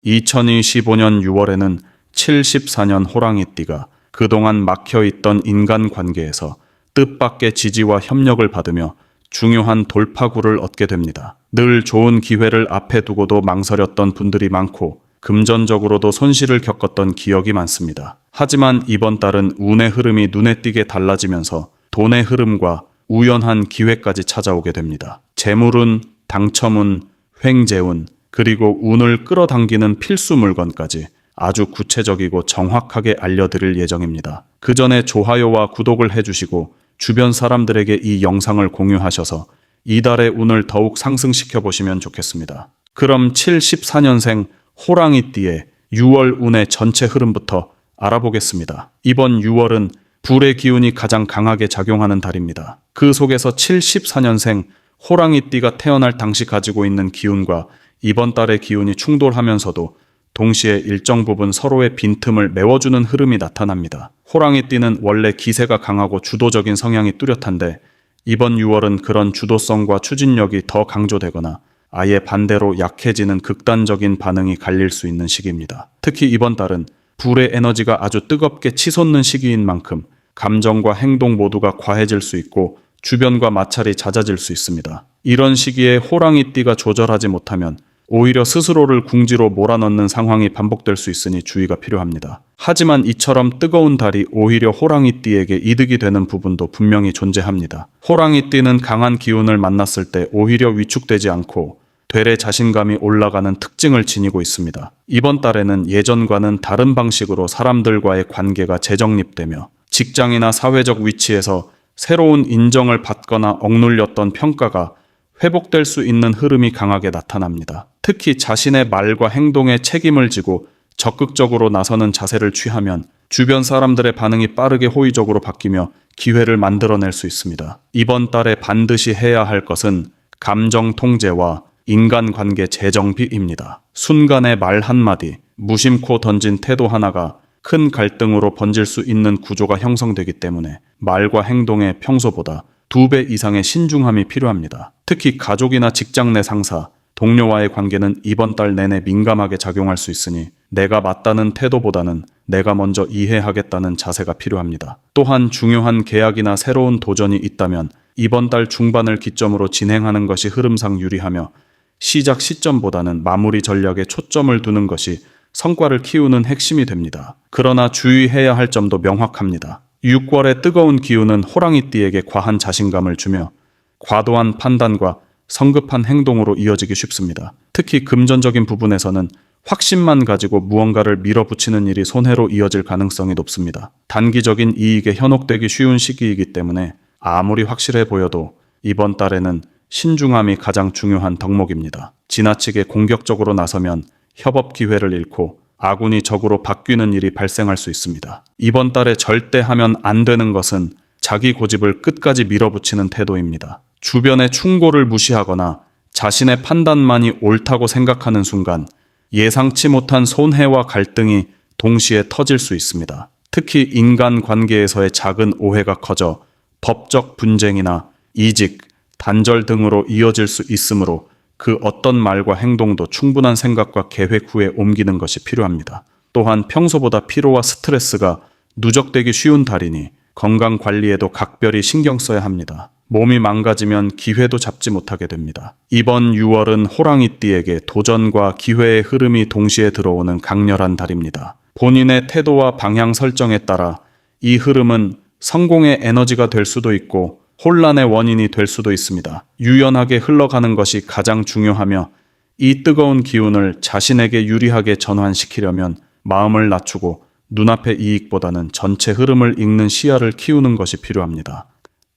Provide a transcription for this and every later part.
2025년 6월에는 74년 호랑이띠가 그동안 막혀있던 인간관계에서 뜻밖의 지지와 협력을 받으며 중요한 돌파구를 얻게 됩니다. 늘 좋은 기회를 앞에 두고도 망설였던 분들이 많고 금전적으로도 손실을 겪었던 기억이 많습니다. 하지만 이번 달은 운의 흐름이 눈에 띄게 달라지면서 돈의 흐름과 우연한 기회까지 찾아오게 됩니다. 재물운, 당첨운, 횡재운, 그리고 운을 끌어당기는 필수 물건까지 아주 구체적이고 정확하게 알려드릴 예정입니다. 그 전에 좋아요와 구독을 해주시고 주변 사람들에게 이 영상을 공유하셔서 이달의 운을 더욱 상승시켜 보시면 좋겠습니다. 그럼 74년생 호랑이띠의 6월 운의 전체 흐름부터 알아보겠습니다. 이번 6월은 불의 기운이 가장 강하게 작용하는 달입니다. 그 속에서 74년생 호랑이띠가 태어날 당시 가지고 있는 기운과 이번 달의 기운이 충돌하면서도 동시에 일정 부분 서로의 빈틈을 메워주는 흐름이 나타납니다. 호랑이띠는 원래 기세가 강하고 주도적인 성향이 뚜렷한데 이번 6월은 그런 주도성과 추진력이 더 강조되거나 아예 반대로 약해지는 극단적인 반응이 갈릴 수 있는 시기입니다. 특히 이번 달은 불의 에너지가 아주 뜨겁게 치솟는 시기인 만큼 감정과 행동 모두가 과해질 수 있고 주변과 마찰이 잦아질 수 있습니다. 이런 시기에 호랑이띠가 조절하지 못하면 오히려 스스로를 궁지로 몰아넣는 상황이 반복될 수 있으니 주의가 필요합니다. 하지만 이처럼 뜨거운 달이 오히려 호랑이띠에게 이득이 되는 부분도 분명히 존재합니다. 호랑이띠는 강한 기운을 만났을 때 오히려 위축되지 않고 되레 자신감이 올라가는 특징을 지니고 있습니다. 이번 달에는 예전과는 다른 방식으로 사람들과의 관계가 재정립되며 직장이나 사회적 위치에서 새로운 인정을 받거나 억눌렸던 평가가 회복될 수 있는 흐름이 강하게 나타납니다. 특히 자신의 말과 행동에 책임을 지고 적극적으로 나서는 자세를 취하면 주변 사람들의 반응이 빠르게 호의적으로 바뀌며 기회를 만들어낼 수 있습니다. 이번 달에 반드시 해야 할 것은 감정 통제와 인간관계 재정비입니다. 순간의 말 한마디, 무심코 던진 태도 하나가 큰 갈등으로 번질 수 있는 구조가 형성되기 때문에 말과 행동에 평소보다 2배 이상의 신중함이 필요합니다. 특히 가족이나 직장 내 상사, 동료와의 관계는 이번 달 내내 민감하게 작용할 수 있으니 내가 맞다는 태도보다는 내가 먼저 이해하겠다는 자세가 필요합니다. 또한 중요한 계약이나 새로운 도전이 있다면 이번 달 중반을 기점으로 진행하는 것이 흐름상 유리하며 시작 시점보다는 마무리 전략에 초점을 두는 것이 성과를 키우는 핵심이 됩니다. 그러나 주의해야 할 점도 명확합니다. 6월의 뜨거운 기운은 호랑이띠에게 과한 자신감을 주며 과도한 판단과 성급한 행동으로 이어지기 쉽습니다. 특히 금전적인 부분에서는 확신만 가지고 무언가를 밀어붙이는 일이 손해로 이어질 가능성이 높습니다. 단기적인 이익에 현혹되기 쉬운 시기이기 때문에 아무리 확실해 보여도 이번 달에는 신중함이 가장 중요한 덕목입니다. 지나치게 공격적으로 나서면 협업 기회를 잃고 아군이 적으로 바뀌는 일이 발생할 수 있습니다. 이번 달에 절대 하면 안 되는 것은 자기 고집을 끝까지 밀어붙이는 태도입니다. 주변의 충고를 무시하거나 자신의 판단만이 옳다고 생각하는 순간 예상치 못한 손해와 갈등이 동시에 터질 수 있습니다. 특히 인간관계에서의 작은 오해가 커져 법적 분쟁이나 이직, 단절 등으로 이어질 수 있으므로 그 어떤 말과 행동도 충분한 생각과 계획 후에 옮기는 것이 필요합니다. 또한 평소보다 피로와 스트레스가 누적되기 쉬운 달이니 건강 관리에도 각별히 신경 써야 합니다. 몸이 망가지면 기회도 잡지 못하게 됩니다. 이번 6월은 호랑이띠에게 도전과 기회의 흐름이 동시에 들어오는 강렬한 달입니다. 본인의 태도와 방향 설정에 따라 이 흐름은 성공의 에너지가 될 수도 있고 혼란의 원인이 될 수도 있습니다. 유연하게 흘러가는 것이 가장 중요하며 이 뜨거운 기운을 자신에게 유리하게 전환시키려면 마음을 낮추고 눈앞의 이익보다는 전체 흐름을 읽는 시야를 키우는 것이 필요합니다.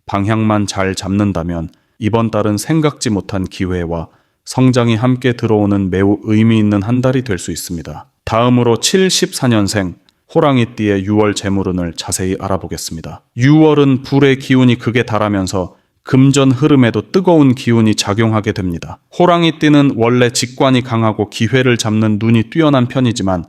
방향만 잘 잡는다면 이번 달은 생각지 못한 기회와 성장이 함께 들어오는 매우 의미 있는 한 달이 될 수 있습니다. 다음으로 74년생 호랑이띠의 6월 재물운을 자세히 알아보겠습니다. 6월은 불의 기운이 극에 달하면서 금전 흐름에도 뜨거운 기운이 작용하게 됩니다. 호랑이띠는 원래 직관이 강하고 기회를 잡는 눈이 뛰어난 편이지만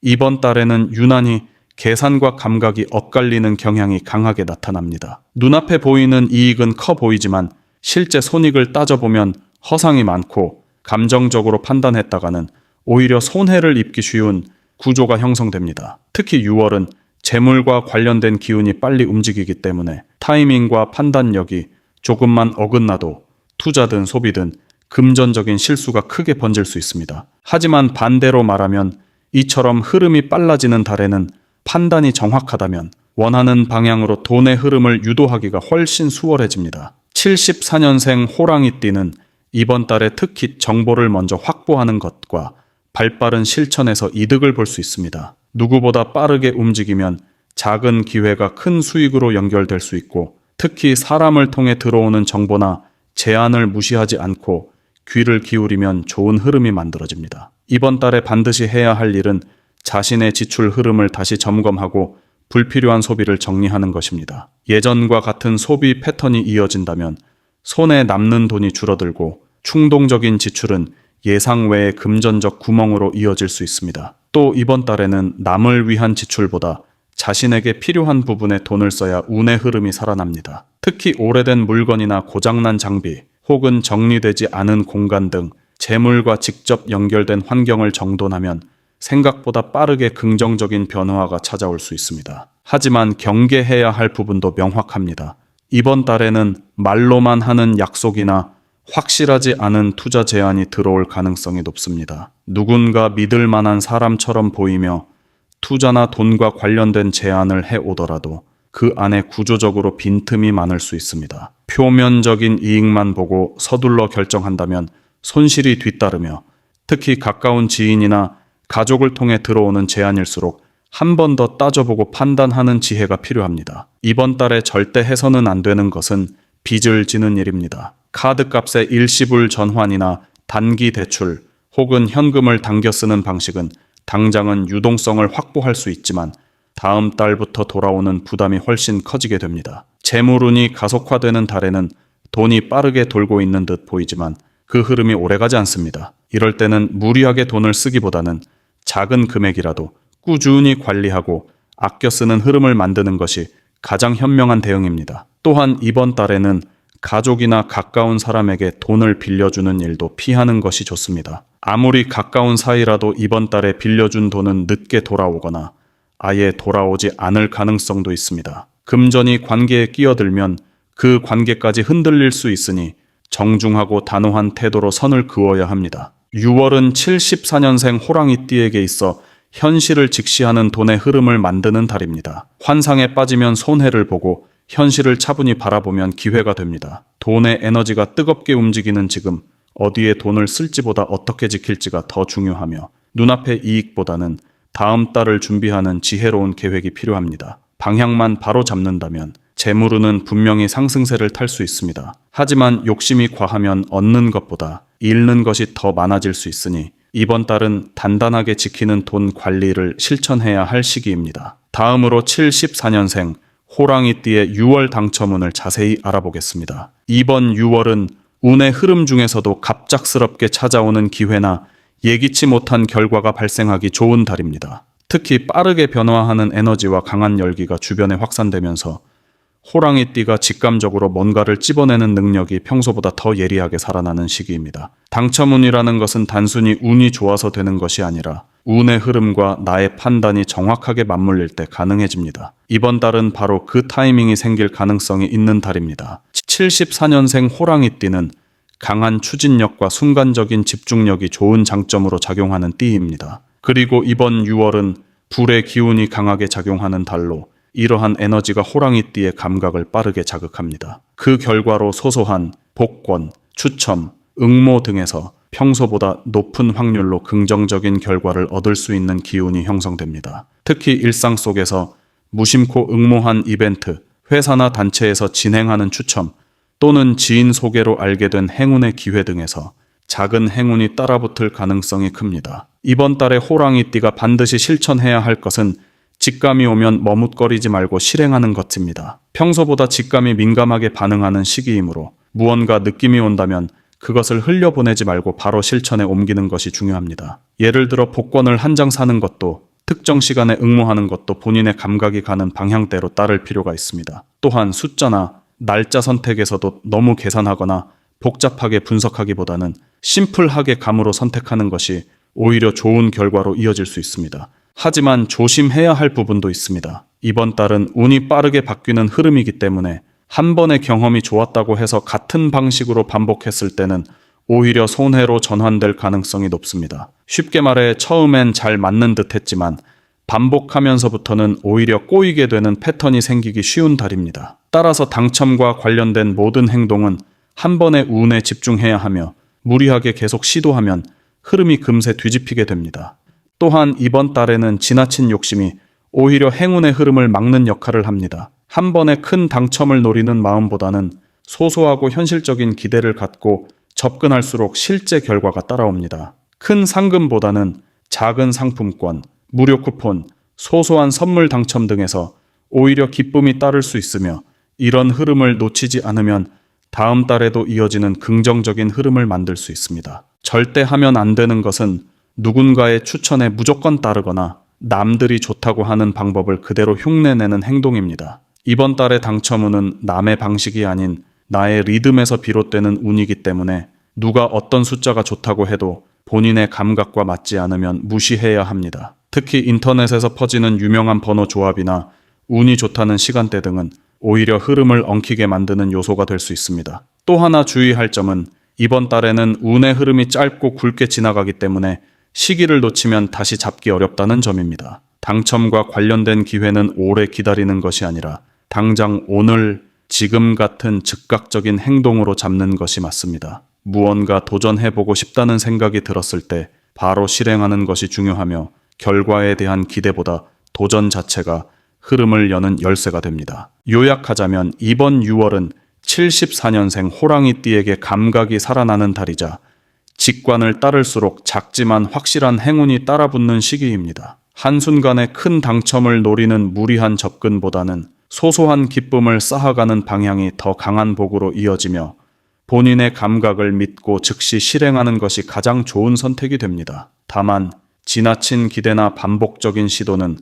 이번 달에는 유난히 계산과 감각이 엇갈리는 경향이 강하게 나타납니다. 눈앞에 보이는 이익은 커 보이지만 실제 손익을 따져보면 허상이 많고 감정적으로 판단했다가는 오히려 손해를 입기 쉬운 구조가 형성됩니다. 특히 6월은 재물과 관련된 기운이 빨리 움직이기 때문에 타이밍과 판단력이 조금만 어긋나도 투자든 소비든 금전적인 실수가 크게 번질 수 있습니다. 하지만 반대로 말하면 이처럼 흐름이 빨라지는 달에는 판단이 정확하다면 원하는 방향으로 돈의 흐름을 유도하기가 훨씬 수월해집니다. 74년생 호랑이띠는 이번 달에 특히 정보를 먼저 확보하는 것과 발빠른 실천에서 이득을 볼 수 있습니다. 누구보다 빠르게 움직이면 작은 기회가 큰 수익으로 연결될 수 있고, 특히 사람을 통해 들어오는 정보나 제안을 무시하지 않고 귀를 기울이면 좋은 흐름이 만들어집니다. 이번 달에 반드시 해야 할 일은 자신의 지출 흐름을 다시 점검하고 불필요한 소비를 정리하는 것입니다. 예전과 같은 소비 패턴이 이어진다면 손에 남는 돈이 줄어들고 충동적인 지출은 예상 외의 금전적 구멍으로 이어질 수 있습니다. 또 이번 달에는 남을 위한 지출보다 자신에게 필요한 부분에 돈을 써야 운의 흐름이 살아납니다. 특히 오래된 물건이나 고장난 장비 혹은 정리되지 않은 공간 등 재물과 직접 연결된 환경을 정돈하면 생각보다 빠르게 긍정적인 변화가 찾아올 수 있습니다. 하지만 경계해야 할 부분도 명확합니다. 이번 달에는 말로만 하는 약속이나 확실하지 않은 투자 제안이 들어올 가능성이 높습니다. 누군가 믿을 만한 사람처럼 보이며 투자나 돈과 관련된 제안을 해오더라도 그 안에 구조적으로 빈틈이 많을 수 있습니다. 표면적인 이익만 보고 서둘러 결정한다면 손실이 뒤따르며, 특히 가까운 지인이나 가족을 통해 들어오는 제안일수록 한 번 더 따져보고 판단하는 지혜가 필요합니다. 이번 달에 절대 해서는 안 되는 것은 빚을 지는 일입니다. 카드값의 일시불 전환이나 단기 대출 혹은 현금을 당겨 쓰는 방식은 당장은 유동성을 확보할 수 있지만 다음 달부터 돌아오는 부담이 훨씬 커지게 됩니다. 재물운이 가속화되는 달에는 돈이 빠르게 돌고 있는 듯 보이지만 그 흐름이 오래가지 않습니다. 이럴 때는 무리하게 돈을 쓰기보다는 작은 금액이라도 꾸준히 관리하고 아껴 쓰는 흐름을 만드는 것이 가장 현명한 대응입니다. 또한 이번 달에는 가족이나 가까운 사람에게 돈을 빌려주는 일도 피하는 것이 좋습니다. 아무리 가까운 사이라도 이번 달에 빌려준 돈은 늦게 돌아오거나 아예 돌아오지 않을 가능성도 있습니다. 금전이 관계에 끼어들면 그 관계까지 흔들릴 수 있으니 정중하고 단호한 태도로 선을 그어야 합니다. 6월은 74년생 호랑이띠에게 있어 현실을 직시하는 돈의 흐름을 만드는 달입니다. 환상에 빠지면 손해를 보고 현실을 차분히 바라보면 기회가 됩니다. 돈의 에너지가 뜨겁게 움직이는 지금 어디에 돈을 쓸지보다 어떻게 지킬지가 더 중요하며, 눈앞의 이익보다는 다음 달을 준비하는 지혜로운 계획이 필요합니다. 방향만 바로 잡는다면 재물운은 분명히 상승세를 탈 수 있습니다. 하지만 욕심이 과하면 얻는 것보다 잃는 것이 더 많아질 수 있으니 이번 달은 단단하게 지키는 돈 관리를 실천해야 할 시기입니다. 다음으로 74년생 호랑이띠의 6월 당첨운을 자세히 알아보겠습니다. 이번 6월은 운의 흐름 중에서도 갑작스럽게 찾아오는 기회나 예기치 못한 결과가 발생하기 좋은 달입니다. 특히 빠르게 변화하는 에너지와 강한 열기가 주변에 확산되면서 호랑이띠가 직감적으로 뭔가를 찝어내는 능력이 평소보다 더 예리하게 살아나는 시기입니다. 당첨운이라는 것은 단순히 운이 좋아서 되는 것이 아니라 운의 흐름과 나의 판단이 정확하게 맞물릴 때 가능해집니다. 이번 달은 바로 그 타이밍이 생길 가능성이 있는 달입니다. 74년생 호랑이띠는 강한 추진력과 순간적인 집중력이 좋은 장점으로 작용하는 띠입니다. 그리고 이번 6월은 불의 기운이 강하게 작용하는 달로 이러한 에너지가 호랑이띠의 감각을 빠르게 자극합니다. 그 결과로 소소한 복권, 추첨, 응모 등에서 평소보다 높은 확률로 긍정적인 결과를 얻을 수 있는 기운이 형성됩니다. 특히 일상 속에서 무심코 응모한 이벤트, 회사나 단체에서 진행하는 추첨 또는 지인 소개로 알게 된 행운의 기회 등에서 작은 행운이 따라붙을 가능성이 큽니다. 이번 달에 호랑이띠가 반드시 실천해야 할 것은 직감이 오면 머뭇거리지 말고 실행하는 것입니다. 평소보다 직감이 민감하게 반응하는 시기이므로 무언가 느낌이 온다면 그것을 흘려보내지 말고 바로 실천에 옮기는 것이 중요합니다. 예를 들어 복권을 한 장 사는 것도 특정 시간에 응모하는 것도 본인의 감각이 가는 방향대로 따를 필요가 있습니다. 또한 숫자나 날짜 선택에서도 너무 계산하거나 복잡하게 분석하기보다는 심플하게 감으로 선택하는 것이 오히려 좋은 결과로 이어질 수 있습니다. 하지만 조심해야 할 부분도 있습니다. 이번 달은 운이 빠르게 바뀌는 흐름이기 때문에 한 번의 경험이 좋았다고 해서 같은 방식으로 반복했을 때는 오히려 손해로 전환될 가능성이 높습니다. 쉽게 말해 처음엔 잘 맞는 듯 했지만 반복하면서부터는 오히려 꼬이게 되는 패턴이 생기기 쉬운 달입니다. 따라서 당첨과 관련된 모든 행동은 한 번의 운에 집중해야 하며 무리하게 계속 시도하면 흐름이 금세 뒤집히게 됩니다. 또한 이번 달에는 지나친 욕심이 오히려 행운의 흐름을 막는 역할을 합니다. 한 번에 큰 당첨을 노리는 마음보다는 소소하고 현실적인 기대를 갖고 접근할수록 실제 결과가 따라옵니다. 큰 상금보다는 작은 상품권, 무료 쿠폰, 소소한 선물 당첨 등에서 오히려 기쁨이 따를 수 있으며 이런 흐름을 놓치지 않으면 다음 달에도 이어지는 긍정적인 흐름을 만들 수 있습니다. 절대 하면 안 되는 것은 누군가의 추천에 무조건 따르거나 남들이 좋다고 하는 방법을 그대로 흉내내는 행동입니다. 이번 달의 당첨운은 남의 방식이 아닌 나의 리듬에서 비롯되는 운이기 때문에 누가 어떤 숫자가 좋다고 해도 본인의 감각과 맞지 않으면 무시해야 합니다. 특히 인터넷에서 퍼지는 유명한 번호 조합이나 운이 좋다는 시간대 등은 오히려 흐름을 엉키게 만드는 요소가 될 수 있습니다. 또 하나 주의할 점은 이번 달에는 운의 흐름이 짧고 굵게 지나가기 때문에 시기를 놓치면 다시 잡기 어렵다는 점입니다. 당첨과 관련된 기회는 오래 기다리는 것이 아니라 당장 오늘, 지금 같은 즉각적인 행동으로 잡는 것이 맞습니다. 무언가 도전해보고 싶다는 생각이 들었을 때 바로 실행하는 것이 중요하며 결과에 대한 기대보다 도전 자체가 흐름을 여는 열쇠가 됩니다. 요약하자면 이번 6월은 74년생 호랑이띠에게 감각이 살아나는 달이자 직관을 따를수록 작지만 확실한 행운이 따라붙는 시기입니다. 한순간에 큰 당첨을 노리는 무리한 접근보다는 소소한 기쁨을 쌓아가는 방향이 더 강한 복으로 이어지며 본인의 감각을 믿고 즉시 실행하는 것이 가장 좋은 선택이 됩니다. 다만 지나친 기대나 반복적인 시도는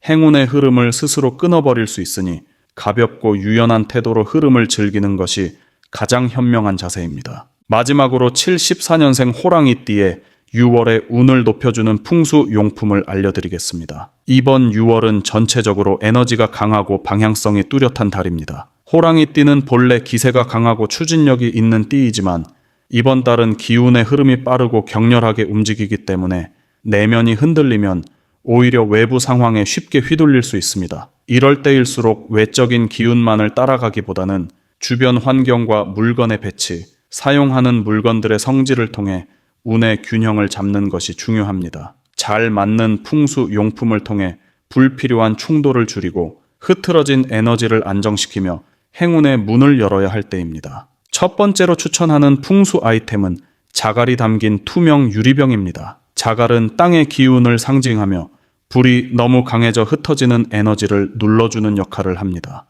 행운의 흐름을 스스로 끊어버릴 수 있으니 가볍고 유연한 태도로 흐름을 즐기는 것이 가장 현명한 자세입니다. 마지막으로 74년생 호랑이띠의 6월의 운을 높여주는 풍수 용품을 알려드리겠습니다. 이번 6월은 전체적으로 에너지가 강하고 방향성이 뚜렷한 달입니다. 호랑이띠는 본래 기세가 강하고 추진력이 있는 띠이지만 이번 달은 기운의 흐름이 빠르고 격렬하게 움직이기 때문에 내면이 흔들리면 오히려 외부 상황에 쉽게 휘둘릴 수 있습니다. 이럴 때일수록 외적인 기운만을 따라가기보다는 주변 환경과 물건의 배치, 사용하는 물건들의 성질을 통해 운의 균형을 잡는 것이 중요합니다. 잘 맞는 풍수 용품을 통해 불필요한 충돌을 줄이고 흐트러진 에너지를 안정시키며 행운의 문을 열어야 할 때입니다. 첫 번째로 추천하는 풍수 아이템은 자갈이 담긴 투명 유리병입니다. 자갈은 땅의 기운을 상징하며 불이 너무 강해져 흩어지는 에너지를 눌러주는 역할을 합니다.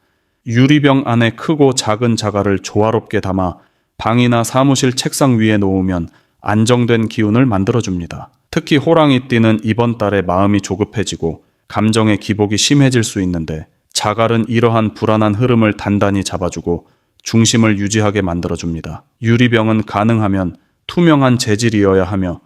유리병 안에 크고 작은 자갈을 조화롭게 담아 방이나 사무실 책상 위에 놓으면 안정된 기운을 만들어줍니다. 특히 호랑이띠는 이번 달에 마음이 조급해지고 감정의 기복이 심해질 수 있는데 자갈은 이러한 불안한 흐름을 단단히 잡아주고 중심을 유지하게 만들어줍니다. 유리병은 가능하면 투명한 재질이어야 하며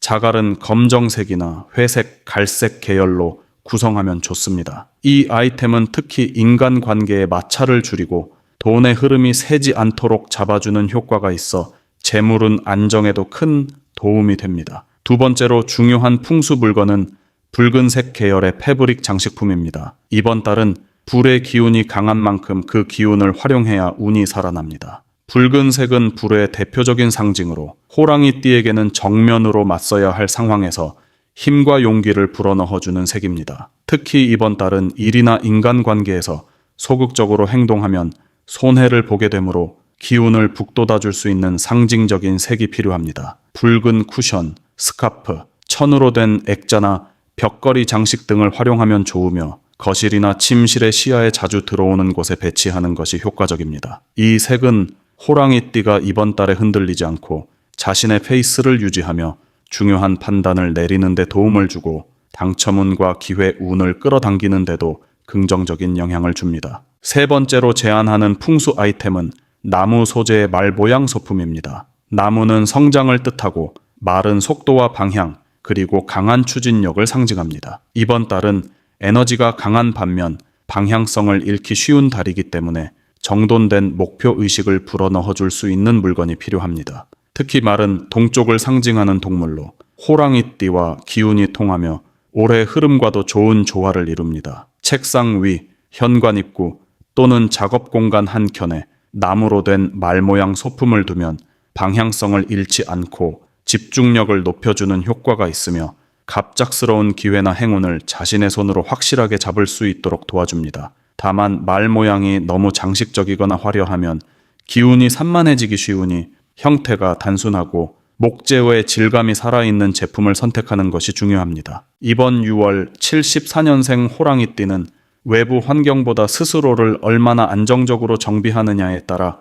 자갈은 검정색이나 회색, 갈색 계열로 구성하면 좋습니다. 이 아이템은 특히 인간관계의 마찰을 줄이고 돈의 흐름이 새지 않도록 잡아주는 효과가 있어 재물운 안정에도 큰 도움이 됩니다. 두 번째로 중요한 풍수 물건은 붉은색 계열의 패브릭 장식품입니다. 이번 달은 불의 기운이 강한 만큼 그 기운을 활용해야 운이 살아납니다. 붉은색은 불의 대표적인 상징으로 호랑이띠에게는 정면으로 맞서야 할 상황에서 힘과 용기를 불어넣어주는 색입니다. 특히 이번 달은 일이나 인간관계에서 소극적으로 행동하면 손해를 보게 되므로 기운을 북돋아줄 수 있는 상징적인 색이 필요합니다. 붉은 쿠션, 스카프, 천으로 된 액자나 벽걸이 장식 등을 활용하면 좋으며 거실이나 침실의 시야에 자주 들어오는 곳에 배치하는 것이 효과적입니다. 이 색은 호랑이띠가 이번 달에 흔들리지 않고 자신의 페이스를 유지하며 중요한 판단을 내리는 데 도움을 주고 당첨운과 기회 운을 끌어당기는 데도 긍정적인 영향을 줍니다. 세 번째로 제안하는 풍수 아이템은 나무 소재의 말 모양 소품입니다. 나무는 성장을 뜻하고 말은 속도와 방향, 그리고 강한 추진력을 상징합니다. 이번 달은 에너지가 강한 반면 방향성을 잃기 쉬운 달이기 때문에 정돈된 목표 의식을 불어넣어 줄 수 있는 물건이 필요합니다. 특히 말은 동쪽을 상징하는 동물로 호랑이띠와 기운이 통하며 올해 흐름과도 좋은 조화를 이룹니다. 책상 위, 현관 입구 또는 작업 공간 한켠에 나무로 된 말 모양 소품을 두면 방향성을 잃지 않고 집중력을 높여주는 효과가 있으며 갑작스러운 기회나 행운을 자신의 손으로 확실하게 잡을 수 있도록 도와줍니다. 다만 말 모양이 너무 장식적이거나 화려하면 기운이 산만해지기 쉬우니 형태가 단순하고 목재의 질감이 살아있는 제품을 선택하는 것이 중요합니다. 이번 6월 74년생 호랑이띠는 외부 환경보다 스스로를 얼마나 안정적으로 정비하느냐에 따라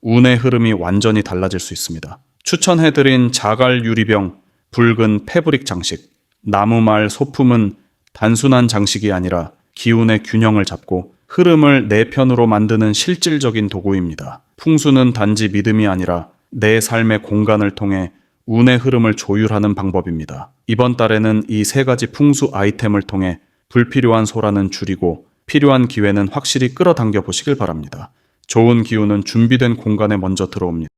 운의 흐름이 완전히 달라질 수 있습니다. 추천해드린 자갈 유리병, 붉은 패브릭 장식, 나무말 소품은 단순한 장식이 아니라 기운의 균형을 잡고 흐름을 내 편으로 만드는 실질적인 도구입니다. 풍수는 단지 믿음이 아니라 내 삶의 공간을 통해 운의 흐름을 조율하는 방법입니다. 이번 달에는 이 세 가지 풍수 아이템을 통해 불필요한 소란은 줄이고 필요한 기회는 확실히 끌어당겨 보시길 바랍니다. 좋은 기운은 준비된 공간에 먼저 들어옵니다.